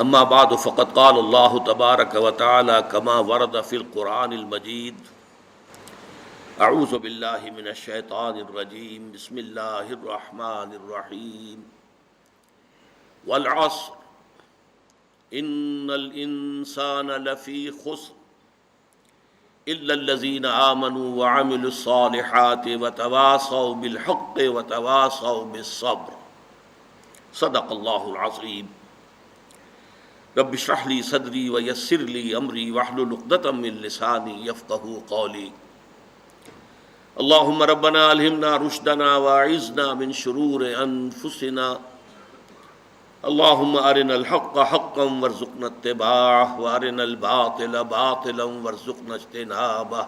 اما بعد فقد قال اللہ تبارک وتعالی كما ورد في القرآن المجید اعوذ باللہ من الشیطان الرجیم بسم اللہ الرحمن الرحیم والعصر ان الانسان لفی خسر الا الذین آمنوا وعملوا الصالحات وتواصوا بالحق وتواصوا بالصبر صدق اللہ العظیم۔ رب اشرح لی صدری ویسر لی امری واحلل عقدۃ من لسانی یفقہوا قولی۔ اللہم ربنا الہمنا رشدنا واعذنا من شرور انفسنا، اللہم ارنا الحق حقا وارزقنا اتباعہ وارنا الباطل باطلا وارزقنا اجتنابہ،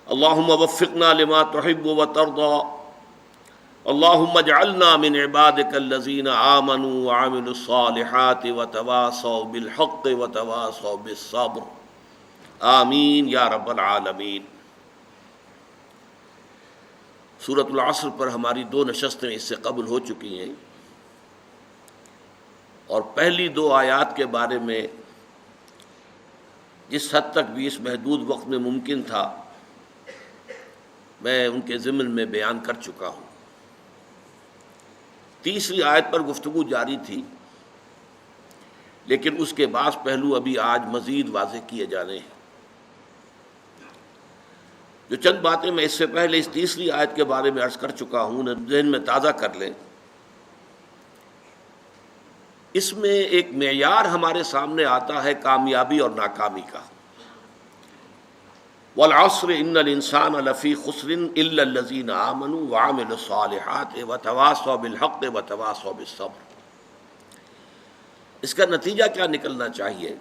اللہم وفقنا لما تحب وترضى، اللہم اجعلنا من عبادک الذین آمنوا وعملوا الصالحات وتواصوا بالحق وتواصوا بالصبر، آمین یا رب العالمین۔ سورۃ العصر پر ہماری 2 نشستیں اس سے قبل ہو چکی ہیں، اور پہلی 2 آیات کے بارے میں جس حد تک بھی اس محدود وقت میں ممکن تھا میں ان کے ضمن میں بیان کر چکا ہوں۔ تیسری آیت پر گفتگو جاری تھی، لیکن اس کے بعض پہلو ابھی آج مزید واضح کیے جانے ہیں۔ جو چند باتیں میں اس سے پہلے اس تیسری آیت کے بارے میں عرض کر چکا ہوں انہیں ذہن میں تازہ کر لیں۔ اس میں ایک معیار ہمارے سامنے آتا ہے کامیابی اور ناکامی کا۔ والعصر ان الانسان لفی خسر الا الذین آمنوا وعملوا الصالحات وتواصوا بالحق وتواصوا بالصبر۔ اس کا نتیجہ کیا نکلنا چاہیے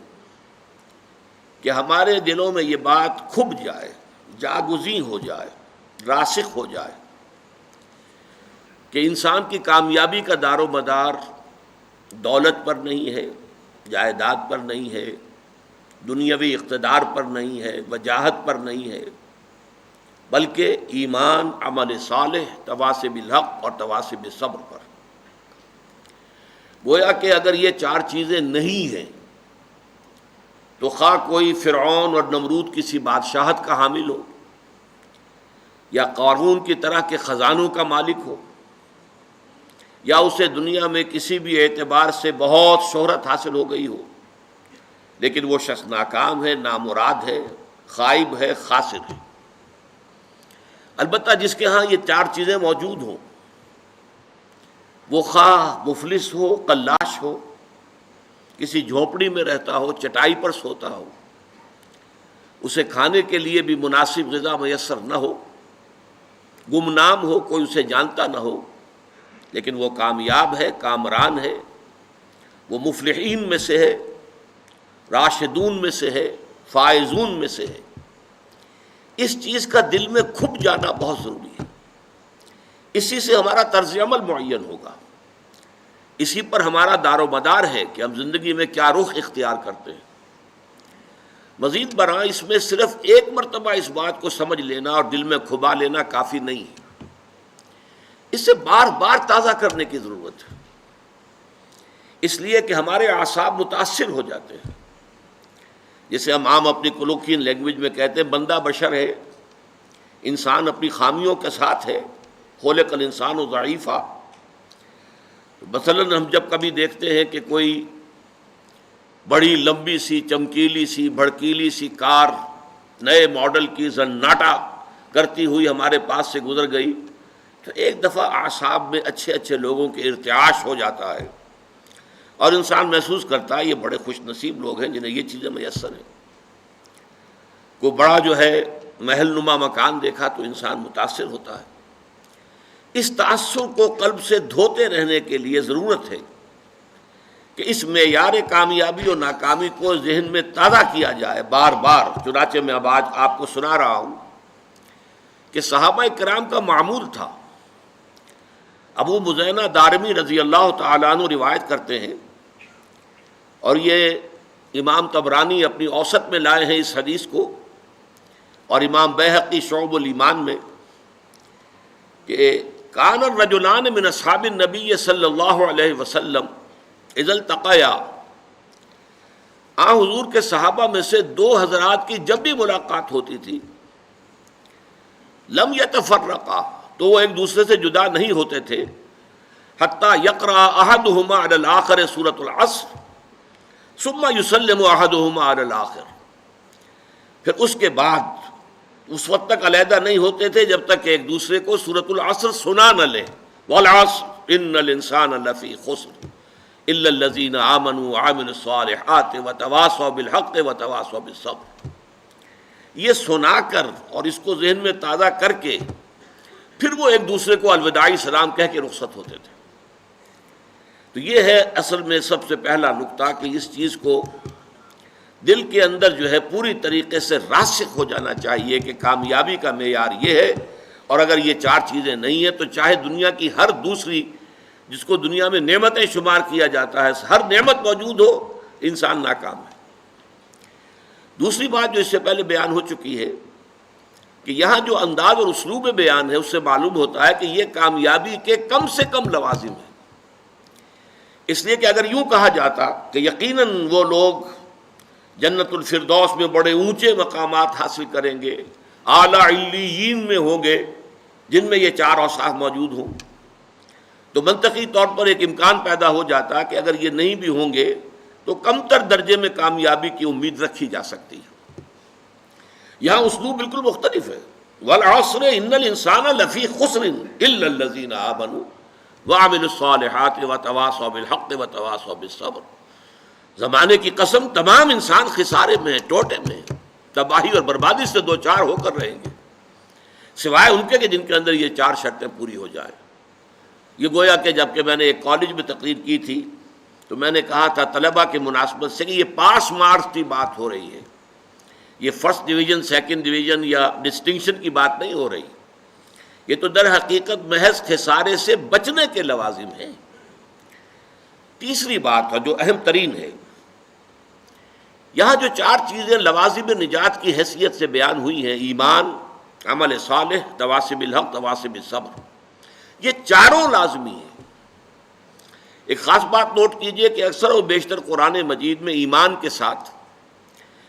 کہ ہمارے دلوں میں یہ بات کھب جائے، جاگزیں ہو جائے، راسخ ہو جائے کہ انسان کی کامیابی کا دار و مدار دولت پر نہیں ہے، جائیداد پر نہیں ہے، دنیاوی اقتدار پر نہیں ہے، وجاہت پر نہیں ہے، بلکہ ایمان، عمل صالح، تواصی بالحق اور تواصی بالصبر پر۔ گویا کہ اگر یہ 4 چیزیں نہیں ہیں تو خواہ کوئی فرعون اور نمرود کسی بادشاہت کا حامل ہو، یا قارون کی طرح کے خزانوں کا مالک ہو، یا اسے دنیا میں کسی بھی اعتبار سے بہت شہرت حاصل ہو گئی ہو، لیکن وہ شخص ناکام ہے، نامراد ہے، خائب ہے، خاسر ہے۔ البتہ جس کے ہاں یہ 4 چیزیں موجود ہوں، وہ خواہ مفلس ہو، قلاش ہو، کسی جھونپڑی میں رہتا ہو، چٹائی پر سوتا ہو، اسے کھانے کے لیے بھی مناسب غذا میسر نہ ہو، گمنام ہو، کوئی اسے جانتا نہ ہو، لیکن وہ کامیاب ہے، کامران ہے، وہ مفلحین میں سے ہے، راشدون میں سے ہے، فائزون میں سے ہے۔ اس چیز کا دل میں کھپ جانا بہت ضروری ہے۔ اسی سے ہمارا طرز عمل معین ہوگا، اسی پر ہمارا دار و مدار ہے کہ ہم زندگی میں کیا رخ اختیار کرتے ہیں۔ مزید برآں اس میں صرف ایک مرتبہ اس بات کو سمجھ لینا اور دل میں کھبا لینا کافی نہیں ہے، اسے بار بار تازہ کرنے کی ضرورت ہے، اس لیے کہ ہمارے اعصاب متاثر ہو جاتے ہیں۔ جسے ہم عام اپنی کولوکین لینگویج میں کہتے ہیں بندہ بشر ہے، انسان اپنی خامیوں کے ساتھ ہے، خلق الانسان ضعیفا۔ مثلاً ہم جب کبھی دیکھتے ہیں کہ کوئی بڑی لمبی سی، چمکیلی سی، بھڑکیلی سی کار نئے ماڈل کی زناٹا کرتی ہوئی ہمارے پاس سے گزر گئی تو ایک دفعہ اعصاب میں اچھے اچھے لوگوں کے ارتعاش ہو جاتا ہے، اور انسان محسوس کرتا ہے یہ بڑے خوش نصیب لوگ ہیں جنہیں یہ چیزیں میسر ہیں۔ کوئی بڑا جو ہے محل نما مکان دیکھا تو انسان متاثر ہوتا ہے۔ اس تاثر کو قلب سے دھوتے رہنے کے لیے ضرورت ہے کہ اس معیار کامیابی اور ناکامی کو ذہن میں تازہ کیا جائے بار بار۔ چنانچہ میں اب آج آپ کو سنا رہا ہوں کہ صحابہ کرام کا معمول تھا۔ ابو مزینہ دارمی رضی اللہ تعالیٰ عنہ روایت کرتے ہیں، اور یہ امام طبرانی اپنی اوسط میں لائے ہیں اس حدیث کو، اور امام بیہقی شعب الایمان میں، کہ کان الرجلان من اصحاب النبی صلی اللہ علیہ وسلم اذا التقیا حضور کے صحابہ میں سے دو حضرات کی جب بھی ملاقات ہوتی تھی لم یتفرقا، تو وہ ایک دوسرے سے جدا نہیں ہوتے تھے، حتی یقرأ احدہما علی الآخر سورۃ العصر ثم یسلم احدہما علی الآخر، پھر اس کے بعد اس وقت تک علیحدہ نہیں ہوتے تھے جب تک کہ ایک دوسرے کو سورۃ العصر سنا نہ لیں، والعصر ان الانسان لفی خسر الا الذین آمنوا وعملوا الصالحات وتواصوا بالحق وتواصوا بالصبر، یہ سنا کر اور اس کو ذہن میں تازہ کر کے پھر وہ ایک دوسرے کو الوداعی سلام کہہ کے رخصت ہوتے تھے۔ تو یہ ہے اصل میں سب سے پہلا نقطہ کہ اس چیز کو دل کے اندر جو ہے پوری طریقے سے راسخ ہو جانا چاہیے کہ کامیابی کا معیار یہ ہے، اور اگر یہ چار چیزیں نہیں ہیں تو چاہے دنیا کی ہر دوسری جس کو دنیا میں نعمتیں شمار کیا جاتا ہے ہر نعمت موجود ہو، انسان ناکام ہے۔ دوسری بات جو اس سے پہلے بیان ہو چکی ہے کہ یہاں جو انداز اور اسلوب بیان ہے اس سے معلوم ہوتا ہے کہ یہ کامیابی کے کم سے کم لوازم ہیں، اس لیے کہ اگر یوں کہا جاتا کہ یقیناً وہ لوگ جنت الفردوس میں بڑے اونچے مقامات حاصل کریں گے، اعلیٰ علیین میں ہوں گے جن میں یہ چار اوصاف موجود ہوں، تو منطقی طور پر ایک امکان پیدا ہو جاتا کہ اگر یہ نہیں بھی ہوں گے تو کم تر درجے میں کامیابی کی امید رکھی جا سکتی ہے۔ یہاں اسلوب بالکل مختلف ہے، والعصر ان الانسان لفی خسر الا الذین آمنوا وعملوا الصالحات وتواصوا بالحق وتواصوا بالصبر، زمانے کی قسم تمام انسان خسارے میں ہیں، ٹوٹے میں ہیں، تباہی اور بربادی سے دو چار ہو کر رہیں گے، سوائے ان کے کہ جن کے اندر یہ چار شرطیں پوری ہو جائیں۔ یہ گویا کہ جب کہ میں نے ایک کالج میں تقریر کی تھی تو میں نے کہا تھا طلباء کی مناسبت سے کہ یہ پاس مارکس کی بات ہو رہی ہے، یہ فرسٹ ڈویژن سیکنڈ ڈویژن یا ڈسٹنکشن کی بات نہیں ہو رہی، یہ تو در حقیقت محض خسارے سے بچنے کے لوازم ہیں۔ تیسری بات جو اہم ترین ہے، یہاں جو چار چیزیں لوازم نجات کی حیثیت سے بیان ہوئی ہیں، ایمان، عمل صالح، تواصی بالحق، تواصی بالصبر، یہ چاروں لازمی ہیں۔ ایک خاص بات نوٹ کیجئے کہ اکثر و بیشتر قرآن مجید میں ایمان کے ساتھ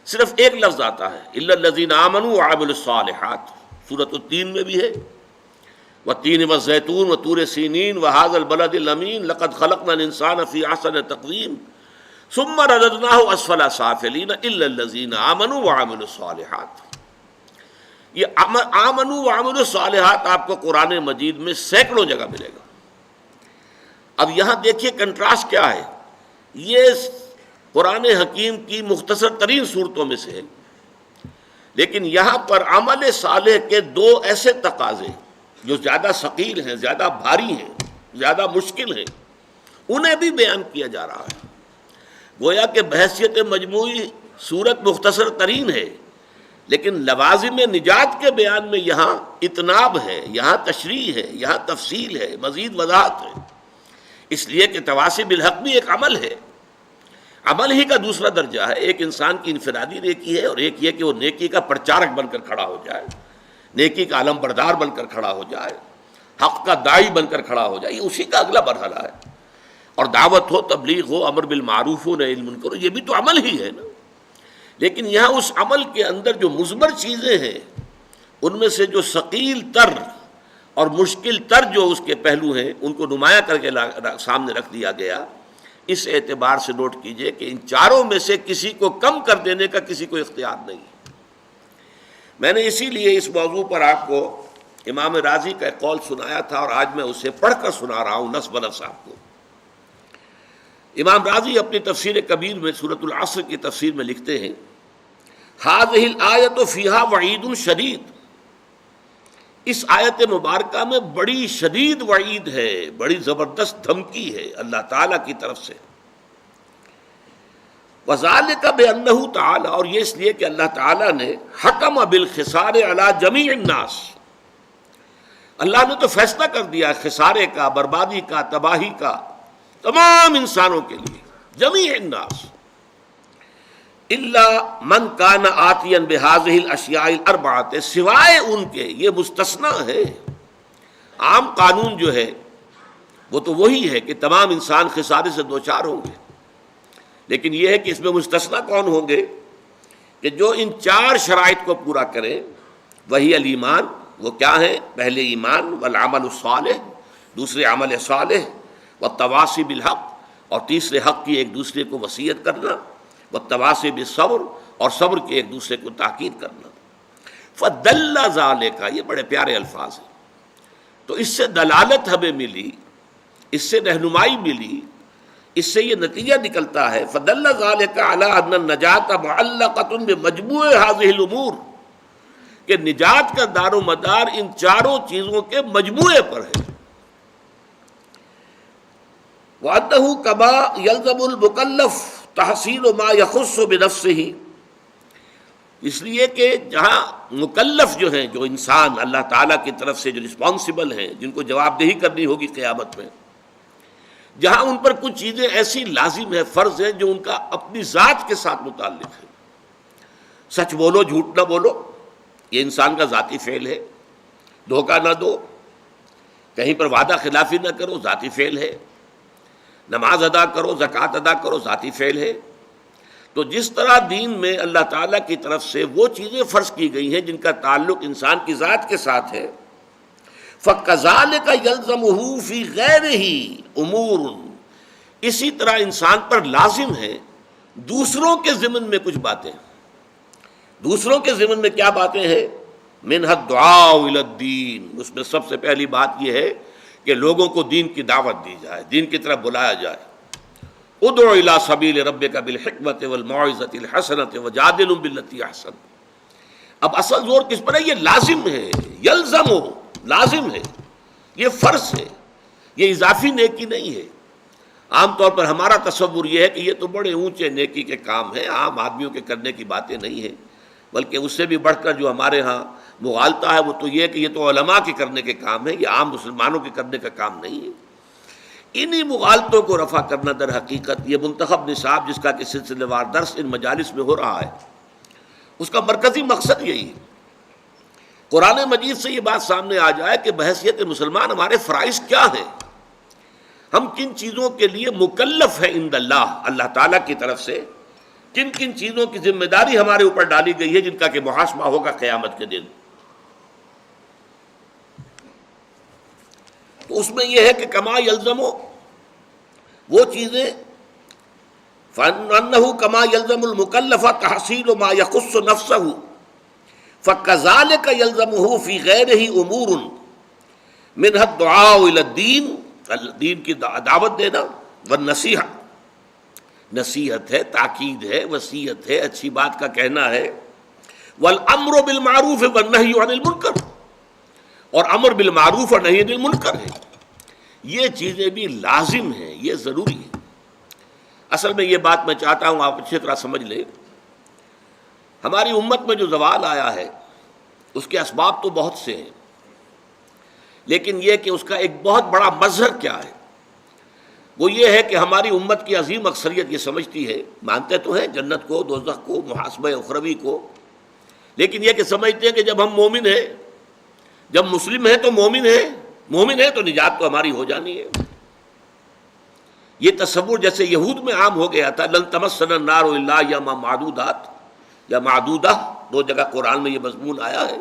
صرف ایک لفظ آتا ہے، الا الذین آمنوا وعملوا الصالحات، سورۃ التین میں بھی ہے، والتین والزیتون وطور سینین وہذا البلد الامین لقد خلقنا الانسان فی احسن تقویم ثم رددناہ اسفل سافلین الا الذین آمنوا وعملوا الصالحات۔ یہ آمنوا وعملوا الصالحات آپ کو قرآن مجید میں سینکڑوں جگہ ملے گا۔ اب یہاں دیکھیے کنٹراسٹ کیا ہے، یہ قرآن حکیم کی مختصر ترین صورتوں میں سے ہے، لیکن یہاں پر عمل صالح کے دو ایسے تقاضے جو زیادہ ثقیل ہیں، زیادہ بھاری ہیں، زیادہ مشکل ہیں، انہیں بھی بیان کیا جا رہا ہے۔ گویا کہ بحیثیت مجموعی صورت مختصر ترین ہے، لیکن لوازم نجات کے بیان میں یہاں اتناب ہے، یہاں تشریح ہے، یہاں تفصیل ہے، مزید وضاحت ہے، اس لیے کہ تواصی بالحق بھی ایک عمل ہے، عمل ہی کا دوسرا درجہ ہے۔ ایک انسان کی انفرادی نیکی ہے اور ایک یہ کہ وہ نیکی کا پرچارک بن کر کھڑا ہو جائے، نیکی کا علم بردار بن کر کھڑا ہو جائے، حق کا داعی بن کر کھڑا ہو جائے، یہ اسی کا اگلا مرحلہ ہے۔ اور دعوت ہو، تبلیغ ہو، امر بالمعروف ہو، نہی عن المنکر، یہ بھی تو عمل ہی ہے نا۔ لیکن یہاں اس عمل کے اندر جو مثمر چیزیں ہیں ان میں سے جو ثقیل تر اور مشکل تر جو اس کے پہلو ہیں ان کو نمایاں کر کے سامنے رکھ دیا گیا۔ اس اعتبار سے نوٹ کیجئے کہ ان چاروں میں سے کسی کو کم کر دینے کا کسی کو اختیار نہیں ہے۔ میں نے اسی لیے اس موضوع پر آپ کو امام راضی کا ایک قول سنایا تھا اور آج میں اسے پڑھ کر سنا رہا ہوں نصب نفس آپ کو۔ امام راضی اپنی تفسیر کبیر میں سورۃ العصر کی تفسیر میں لکھتے ہیں، هذه الآیۃ فیہا وعید شدید، اس آیت مبارکہ میں بڑی شدید وعید ہے، بڑی زبردست دھمکی ہے اللہ تعالیٰ کی طرف سے۔ وذالک بانہ تعالی، اور یہ اس لیے کہ اللہ تعالیٰ نے حکم بالخسار علی جمیع الناس، اللہ نے تو فیصلہ کر دیا خسارے کا، بربادی کا، تباہی کا تمام انسانوں کے لیے، جمیع الناس، الا من کان آتیا بہذہ الاشیاء الاربعۃ، سوائے ان کے، یہ مستثنا ہے۔ عام قانون جو ہے وہ تو وہی ہے کہ تمام انسان خسارے سے دوچار ہوں گے، لیکن یہ ہے کہ اس میں مستثنا کون ہوں گے کہ جو ان 4 شرائط کو پورا کریں. وہی الایمان، وہ کیا ہے؟ پہلے ایمان، والعمل الصالح، دوسرے عمل صالح، والتواصی بالحق، اور تیسرے حق کی ایک دوسرے کو وصیت کرنا، والتواصی بالصبر، اور صبر کی ایک دوسرے کو تاکید کرنا. فدل ذالک، یہ بڑے پیارے الفاظ ہیں. تو اس سے دلالت ہمیں ملی، اس سے رہنمائی ملی، اس سے یہ نتیجہ نکلتا ہے فدل ذالک علی ان النجاۃ معلقۃ بمجموع هذه الامور، کہ نجات کا دار و مدار ان 4 چیزوں کے مجموعے پر ہے. وَأَنَّهُ كَمَا يَلْزَمُ الْمُكَلَّفَ تَحْصِيلُ مَا يَخُصُّ بِنَفْسِهِ، اس لیے کہ جہاں مکلف جو ہیں، جو انسان اللہ تعالیٰ کی طرف سے جو رسپانسبل ہیں، جن کو جواب دہی کرنی ہوگی قیامت میں، جہاں ان پر کچھ چیزیں ایسی لازم ہے، فرض ہے، جو ان کا اپنی ذات کے ساتھ متعلق ہے. سچ بولو، جھوٹ نہ بولو، یہ انسان کا ذاتی فعل ہے. دھوکہ نہ دو، کہیں پر وعدہ خلافی نہ کرو، ذاتی فعل ہے. نماز ادا کرو، زکوٰۃ ادا کرو، ذاتی فعل ہے. تو جس طرح دین میں اللہ تعالیٰ کی طرف سے وہ چیزیں فرض کی گئی ہیں جن کا تعلق انسان کی ذات کے ساتھ ہے، فَكَذَلِكَ يَلْزَمُهُ فِي غَيْرِهِ أُمُورٌ، اسی طرح انسان پر لازم ہے دوسروں کے ضمن میں کچھ باتیں. دوسروں کے ضمن میں کیا باتیں ہیں؟ مِنْهَا الدُّعَاءُ إِلَى الدِّينِ، اس میں سب سے پہلی بات یہ ہے کہ لوگوں کو دین کی دعوت دی جائے، دین کی طرف بلایا جائے. ادع الی سبیل ربک بالحکمت والموعظۃ الحسنۃ وجادلہم باللتی احسن. اب اصل زور کس پر ہے؟ یہ لازم ہے، یلزم، لازم ہے، یہ فرض ہے، یہ اضافی نیکی نہیں ہے. عام طور پر ہمارا تصور یہ ہے کہ یہ تو بڑے اونچے نیکی کے کام ہیں، عام آدمیوں کے کرنے کی باتیں نہیں ہیں، بلکہ اس سے بھی بڑھ کر جو ہمارے ہاں مغالطہ ہے وہ تو یہ کہ یہ تو علماء کے کرنے کے کام ہے، یہ عام مسلمانوں کے کرنے کا کام نہیں ہے. انہی مغالطوں کو رفع کرنا در حقیقت یہ منتخب نصاب جس کا کہ سلسلہ وار درس ان مجالس میں ہو رہا ہے، اس کا مرکزی مقصد یہی ہے. قرآن مجید سے یہ بات سامنے آ جائے کہ بحیثیت مسلمان ہمارے فرائض کیا ہیں، ہم کن چیزوں کے لیے مکلف ہیں عند اللہ، اللہ تعالیٰ کی طرف سے کن کن چیزوں کی ذمہ داری ہمارے اوپر ڈالی گئی ہے جن کا کہ محاسبہ ہوگا قیامت کے دن. تو اس میں یہ ہے کہ کما یلزم، وہ چیزیں فَأَنَّهُ كَمَا يَلْزَمُ الْمُكَلَّفَ تَحْصِيلُ مَا يَخُصُّ نَفْسَهُ فَكَذَلِكَ يَلْزَمُهُ فِي غَيْرِهِ أُمُورٌ مِنْهَا الدُّعَاءُ إِلَى الدِّينِ، دین کی دعوت دینا، والنصیحہ، نصیحت ہے، تاکید ہے، وصیت ہے، اچھی بات کا کہنا ہے. والامر بالمعروف والنہی عن المنکر، اور امر بالمعروف اور نہی عن المنکر ہے. یہ چیزیں بھی لازم ہیں، یہ ضروری ہے. اصل میں یہ بات میں چاہتا ہوں آپ اچھی طرح سمجھ لیں. ہماری امت میں جو زوال آیا ہے اس کے اسباب تو بہت سے ہیں، لیکن یہ کہ اس کا ایک بہت بڑا مظہر کیا ہے، وہ یہ ہے کہ ہماری امت کی عظیم اکثریت یہ سمجھتی ہے، مانتے تو ہیں جنت کو، دوزخ کو، محاسبہ اخروی کو، لیکن یہ کہ سمجھتے ہیں کہ جب ہم مومن ہیں، جب مسلم ہیں تو مومن ہیں تو نجات تو ہماری ہو جانی ہے. یہ تصور جیسے یہود میں عام ہو گیا تھا، لن تمسنا النار الا ایاما معدودات یا معدودہ، 2 جگہ قرآن میں یہ مضمون آیا ہے،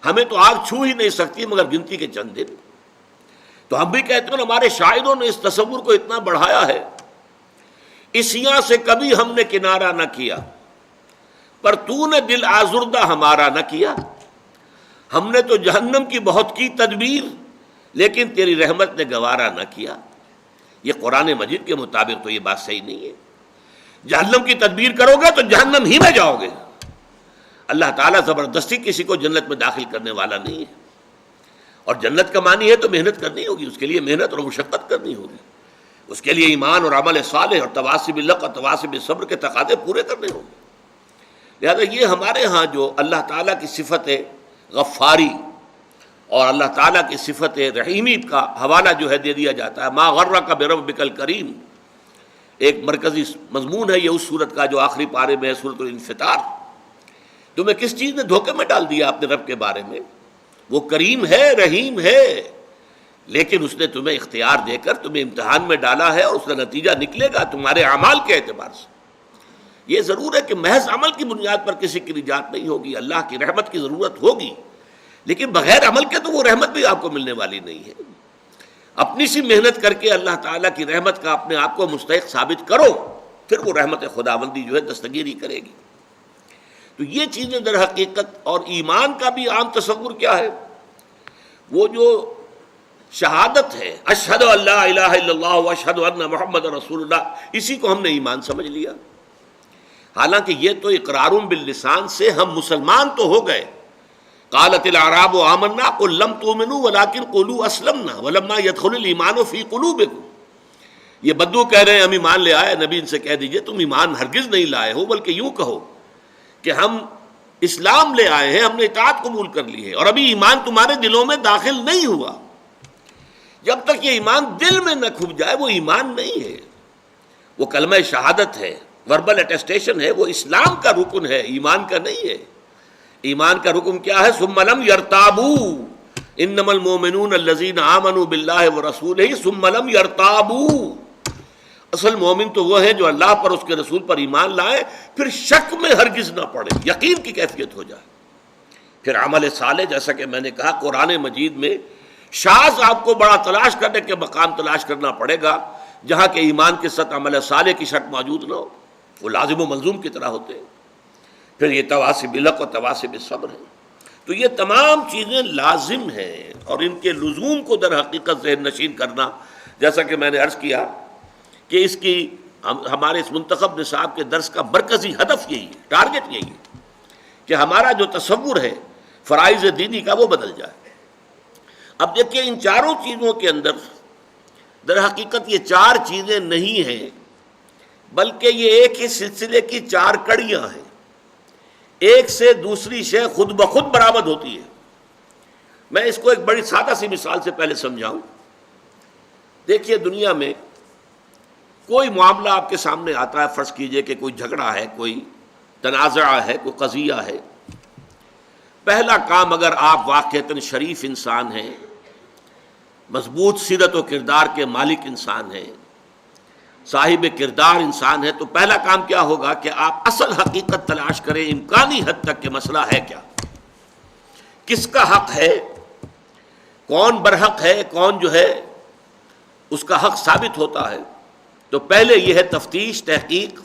ہمیں تو آگ چھو ہی نہیں سکتی مگر گنتی کے چند دن. تو ہم بھی کہتے ہیں ہمارے شاعروں نے اس تصور کو اتنا بڑھایا ہے، اسیاں سے کبھی ہم نے کنارہ نہ کیا، پر تو نے دل آزردہ ہمارا نہ کیا. ہم نے تو جہنم کی بہت کی تدبیر، لیکن تیری رحمت نے گوارا نہ کیا. یہ قرآن مجید کے مطابق تو یہ بات صحیح نہیں ہے. جہنم کی تدبیر کرو گے تو جہنم ہی میں جاؤ گے. اللہ تعالیٰ زبردستی کسی کو جنت میں داخل کرنے والا نہیں ہے، اور جنت کا معنی ہے تو محنت کرنی ہوگی، اس کے لیے محنت اور مشقت کرنی ہوگی، اس کے لیے ایمان اور عمل صالح اور تواصی بالحق اور تواصی بالصبر کے تقاضے پورے کرنے ہوں گے. لہذا یہ ہمارے ہاں جو اللہ تعالیٰ کی صفت غفاری اور اللہ تعالیٰ کی صفت رحیمی کا حوالہ جو ہے دے دیا جاتا ہے، ما غرک بربک الکریم، ایک مرکزی مضمون ہے یہ اس سورت کا جو آخری پارے میں ہے، سورۃ الانفطار. تمہیں کس چیز نے دھوکے میں ڈال دیا اپنے رب کے بارے میں؟ وہ کریم ہے، رحیم ہے، لیکن اس نے تمہیں اختیار دے کر تمہیں امتحان میں ڈالا ہے، اور اس کا نتیجہ نکلے گا تمہارے اعمال کے اعتبار سے۔ یہ ضرور ہے کہ محض عمل کی بنیاد پر کسی کی نجات نہیں ہوگی، اللہ کی رحمت کی ضرورت ہوگی، لیکن بغیر عمل کے تو وہ رحمت بھی آپ کو ملنے والی نہیں ہے۔ اپنی سی محنت کر کے اللہ تعالیٰ کی رحمت کا اپنے آپ کو مستحق ثابت کرو، پھر وہ رحمت خداوندی جو ہے دستگیری کرے گی۔ تو یہ چیزیں در حقیقت، اور ایمان کا بھی عام تصور کیا ہے، وہ جو شہادت ہے، اشہد ان لا الہ الا اللہ واشہد ان محمد رسول اللہ، اسی کو ہم نے ایمان سمجھ لیا۔ حالانکہ یہ تو اقرار باللسان سے ہم مسلمان تو ہو گئے۔ قالت الاعراب آمنا قل لم تؤمنوا ولکن قولوا اسلمنا ولما يدخل الايمان في قلوبكم۔ یہ بدو کہہ رہے ہیں ہم ایمان لے آئے، نبی ان سے کہہ دیجئے تم ایمان ہرگز نہیں لائے ہو، بلکہ یوں کہو کہ ہم اسلام لے آئے ہیں، ہم نے اطاعت قبول کر لی ہے، اور ابھی ایمان تمہارے دلوں میں داخل نہیں ہوا۔ جب تک یہ ایمان دل میں نہ کھپ جائے وہ ایمان نہیں ہے، وہ کلمہ شہادت ہے، وربل اٹیسٹیشن ہے، وہ اسلام کا رکن ہے، ایمان کا نہیں ہے۔ ایمان کا رکن کیا ہے؟ ثم لم يرتابوا انما المؤمنون الذين آمنوا بالله ورسوله ثم لم يرتابوا۔ اصل مومن تو وہ ہیں جو اللہ پر، اس کے رسول پر ایمان لائے، پھر شک میں ہرگز نہ پڑے، یقین کی کیفیت ہو جائے۔ پھر عمل صالح، جیسا کہ میں نے کہا قرآن مجید میں شاذ آپ کو بڑا تلاش کرنے کے مقام تلاش کرنا پڑے گا جہاں کہ ایمان کے ساتھ عمل صالح کی شرط موجود نہ ہو، وہ لازم و ملزوم کی طرح ہوتے ہیں۔ پھر یہ تواصی بالحق اور تواصی بالصبر ہے۔ تو یہ تمام چیزیں لازم ہیں، اور ان کے لزوم کو در حقیقت ذہن نشین کرنا، جیسا کہ میں نے عرض کیا کہ اس کی ہمارے اس منتخب نصاب کے درس کا مرکزی ہدف یہی ہے، ٹارگٹ یہی ہے کہ ہمارا جو تصور ہے فرائض دینی کا وہ بدل جائے۔ اب دیکھیں ان چاروں چیزوں کے اندر در حقیقت یہ چار چیزیں نہیں ہیں، بلکہ یہ ایک ہی سلسلے کی چار کڑیاں ہیں، ایک سے دوسری شے خود بخود برآمد ہوتی ہے۔ میں اس کو ایک بڑی سادہ سی مثال سے پہلے سمجھاؤں۔ دیکھیے دنیا میں کوئی معاملہ آپ کے سامنے آتا ہے، فرض کیجئے کہ کوئی جھگڑا ہے، کوئی تنازع ہے، کوئی قضیہ ہے۔ پہلا کام، اگر آپ واقعتاً شریف انسان ہیں، مضبوط سیرت و کردار کے مالک انسان ہیں، صاحب کردار انسان ہے، تو پہلا کام کیا ہوگا کہ آپ اصل حقیقت تلاش کریں، امکانی حد تک کہ مسئلہ ہے کیا، کس کا حق ہے، کون برحق ہے، کون جو ہے اس کا حق ثابت ہوتا ہے۔ تو پہلے یہ ہے تفتیش، تحقیق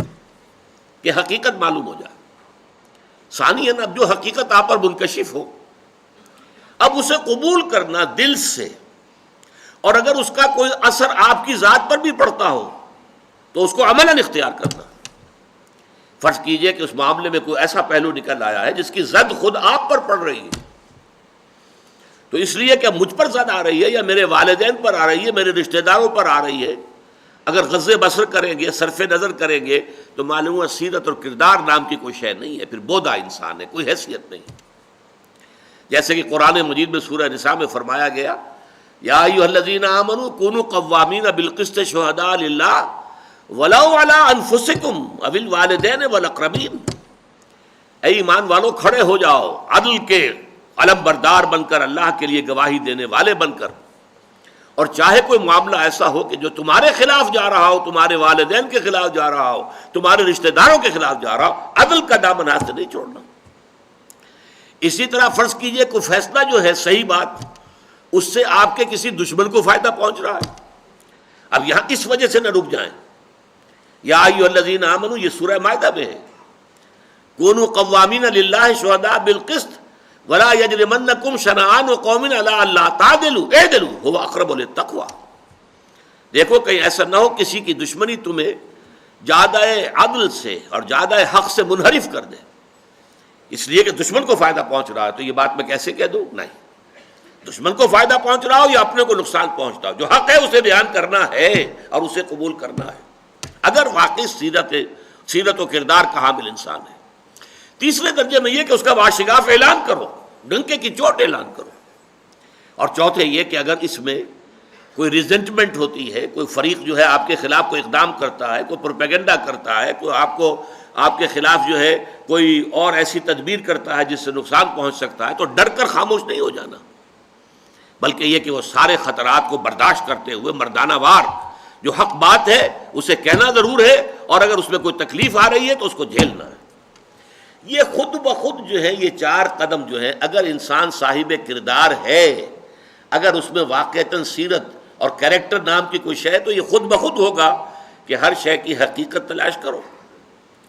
کہ حقیقت معلوم ہو جائے۔ ثانیاً اب جو حقیقت آپ پر منکشف ہو، اب اسے قبول کرنا دل سے، اور اگر اس کا کوئی اثر آپ کی ذات پر بھی پڑتا ہو تو اس کو عملاً اختیار کرنا۔ فرض کیجئے کہ اس معاملے میں کوئی ایسا پہلو نکل آیا ہے جس کی زد خود آپ پر پڑ رہی ہے، تو اس لیے کہ مجھ پر زد آ رہی ہے یا میرے والدین پر آ رہی ہے، میرے رشتہ داروں پر آ رہی ہے، اگر غض بصر کریں گے، صرف نظر کریں گے، تو معلوم ہے سیرت اور کردار نام کی کوئی شے نہیں ہے، پھر بودا انسان ہے، کوئی حیثیت نہیں۔ جیسے کہ قرآن مجید میں سورہ نساء میں فرمایا گیا، یا ایھا الذین آمنوا کونوا قوامین بالقسط شہداء للہ ولو علی انفسکم او الوالدین والاقربین۔ اے ایمان والو، کھڑے ہو جاؤ عدل کے علم بردار بن کر، اللہ کے لیے گواہی دینے والے بن کر، اور چاہے کوئی معاملہ ایسا ہو کہ جو تمہارے خلاف جا رہا ہو، تمہارے والدین کے خلاف جا رہا ہو، تمہارے رشتہ داروں کے خلاف جا رہا ہو، عدل کا دامن ہاتھ سے نہیں چھوڑنا۔ اسی طرح فرض کیجئے کوئی فیصلہ جو ہے صحیح بات، اس سے آپ کے کسی دشمن کو فائدہ پہنچ رہا ہے، اب یہاں اس وجہ سے نہ رک جائیں۔ یا ایھا الذین آمنوا، یہ سورہ مائدہ میں ہے، کونوا قوامین للہ شہداء بالقسط ولا یجرمنکم شنآن قوم علی الا تعدلوا اعدلوا ھو اقرب للتقوی۔ دیکھو کہیں ایسا نہ ہو کسی کی دشمنی تمہیں زیادہ عدل سے اور زیادہ حق سے منحرف کر دے، اس لیے کہ دشمن کو فائدہ پہنچ رہا ہے، تو یہ بات میں کیسے کہہ دوں؟ نہیں، دشمن کو فائدہ پہنچ رہا ہو یا اپنے کو نقصان پہنچتا ہو، جو حق ہے اسے بیان کرنا ہے اور اسے قبول کرنا ہے، اگر واقعی سیرت و کردار کا حامل انسان ہے۔ تیسرے درجے میں یہ کہ اس کا واشگاف اعلان کرو، ڈنکے کی چوٹ اعلان کرو۔ اور چوتھے یہ کہ اگر اس میں کوئی ریزنٹمنٹ ہوتی ہے، کوئی فریق جو ہے آپ کے خلاف کوئی اقدام کرتا ہے، کوئی پروپیگنڈا کرتا ہے، کوئی آپ کے خلاف جو ہے کوئی اور ایسی تدبیر کرتا ہے جس سے نقصان پہنچ سکتا ہے، تو ڈر کر خاموش نہیں ہو جانا، بلکہ یہ کہ وہ سارے خطرات کو برداشت کرتے ہوئے مردانہ وار جو حق بات ہے اسے کہنا ضرور ہے، اور اگر اس میں کوئی تکلیف آ رہی ہے تو اس کو جھیلنا ہے۔ یہ خود بخود جو ہے یہ 4 قدم جو ہے، اگر انسان صاحب کردار ہے، اگر اس میں واقعتاً سیرت اور کریکٹر نام کی کوئی شے، تو یہ خود بخود ہوگا کہ ہر شے کی حقیقت تلاش کرو۔